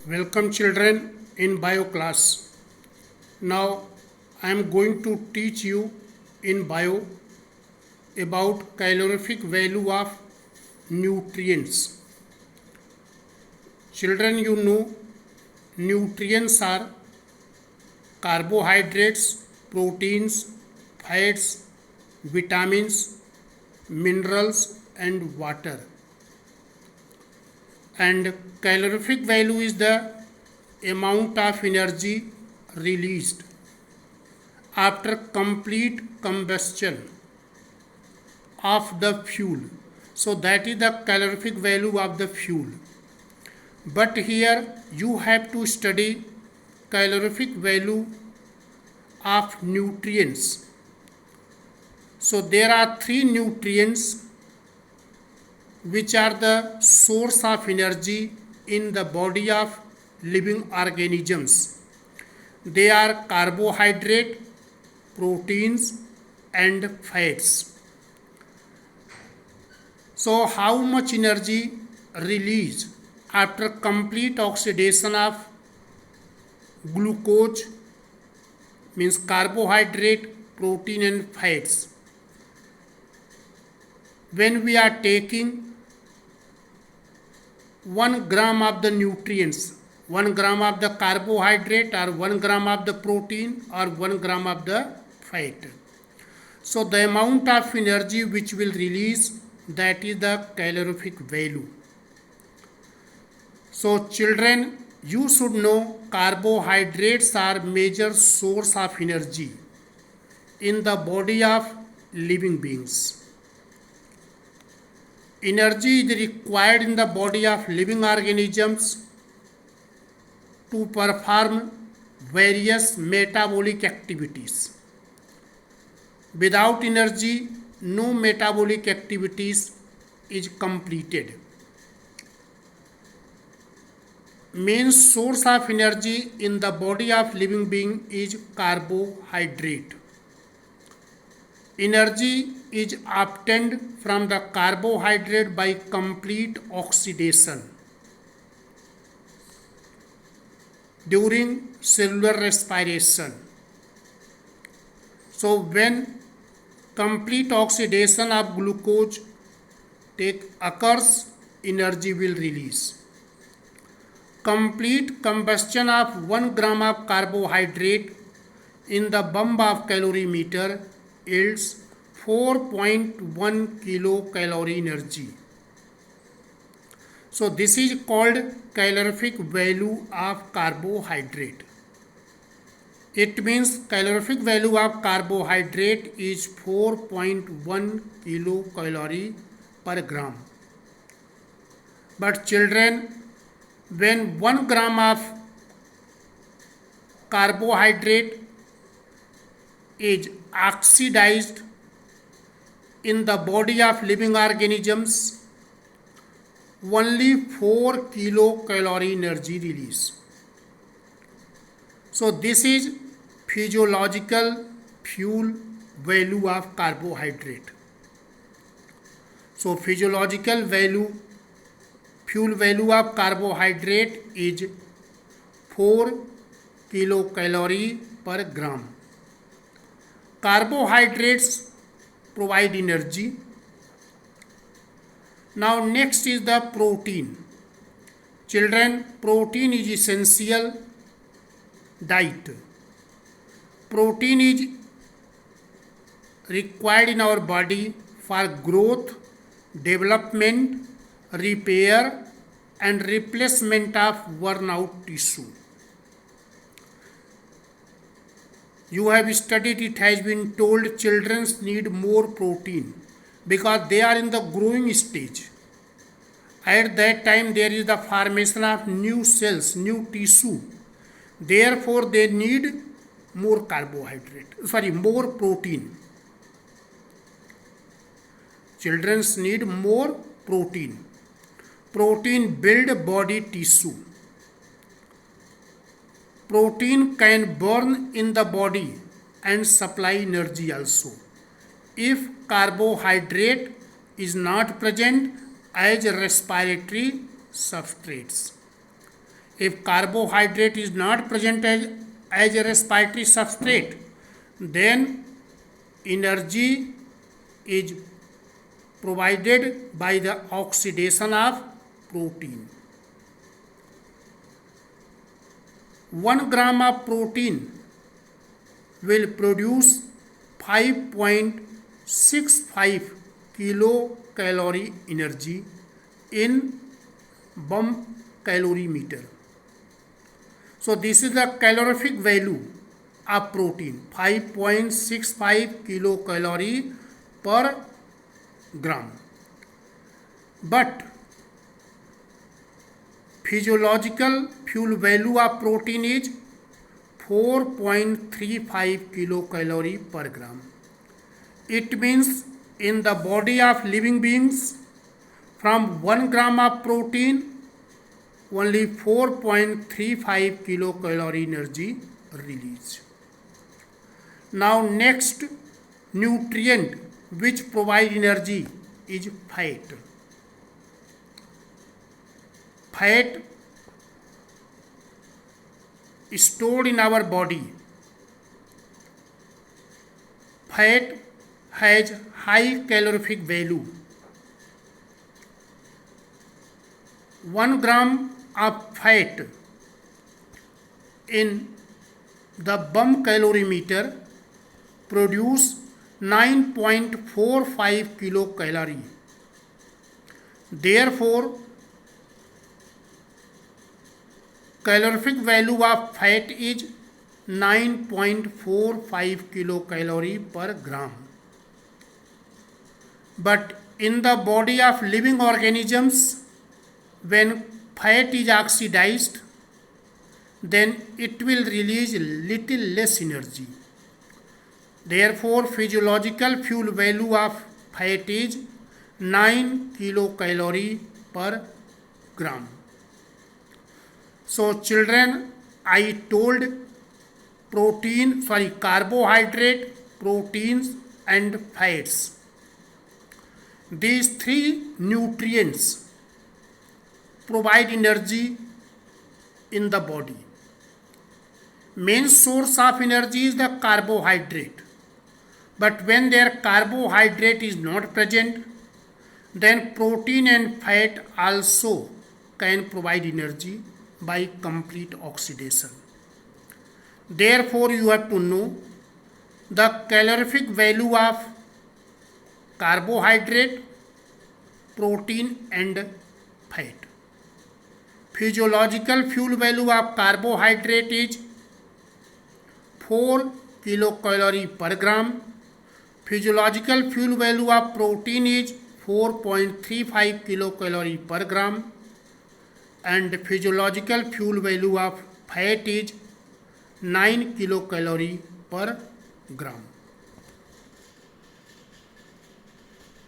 Welcome children in bio class. Now I am going to teach you in bio about calorific value of nutrients. Children, you know nutrients are carbohydrates, proteins, fats, vitamins, minerals and water. And calorific value is the amount of energy released after complete combustion of the fuel. So that is the calorific value of the fuel. But here you have to study calorific value of nutrients. So there are three nutrients which are the source of energy in the body of living organisms. They are carbohydrate, proteins and fats. So how much energy released after complete oxidation of glucose, means carbohydrate, protein and fats, when we are taking 1 gram of the nutrients, 1 gram of the carbohydrate or 1 gram of the protein or 1 gram of the fat. So the amount of energy which will release, that is the calorific value. So children, you should know carbohydrates are major source of energy in the body of living beings. Energy is required in the body of living organisms to perform various metabolic activities. Without energy, no metabolic activities is completed. Main source of energy in the body of living being is carbohydrate. Energy is obtained from the carbohydrate by complete oxidation during cellular respiration. So when complete oxidation of glucose occurs, energy will release. Complete combustion of 1 gram of carbohydrate in the bump of calorimeter yields 4.1 kilocalorie energy. So this is called calorific value of carbohydrate. It means calorific value of carbohydrate is 4.1 kilocalorie per gram. But children, when 1 gram of carbohydrate is oxidized in the body of living organisms, only 4 kilocalorie energy release. So this is physiological fuel value of carbohydrate. So physiological fuel value of carbohydrate is 4 kilocalorie per gram. Carbohydrates provide energy. Now next is the protein. Children, protein is essential diet. Protein is required in our body for growth, development, repair and replacement of worn out tissue. You have studied, it has been told children need more protein because they are in the growing stage. At that time there is the formation of new cells, new tissue. Therefore they need more more protein. Children need more protein. Protein build body tissue. Protein can burn in the body and supply energy also. If carbohydrate is not present as respiratory substrates. If carbohydrate is not present as a respiratory substrate, then energy is provided by the oxidation of protein. 1 gram of protein will produce 5.65 kilocalorie energy in Bohm calorimeter. So this is the calorific value of protein, 5.65 kilocalorie per gram. But physiological fuel value of protein is 4.35 kilocalorie per gram. It means in the body of living beings, from 1 gram of protein, only 4.35 kilocalorie energy released. Now next nutrient which provide energy is fat. Fat stored in our body. Fat has high calorific value. 1 gram of fat in the Bohm calorimeter produce 9.45 kilocalorie. Therefore, calorific value of fat is 9.45 kilocalorie per gram. But in the body of living organisms, when fat is oxidized, then it will release little less energy. Therefore, physiological fuel value of fat is 9 kilocalorie per gram. So children, I told carbohydrate, proteins and fats. These three nutrients provide energy in the body. Main source of energy is the carbohydrate. But when their carbohydrate is not present, then protein and fat also can provide energy by complete oxidation. Therefore, you have to know the calorific value of carbohydrate, protein and fat. Physiological fuel value of carbohydrate is 4 kilocalorie per gram. Physiological fuel value of protein is 4.35 kilocalorie per gram. And physiological fuel value of fat is 9 kilocalorie per gram.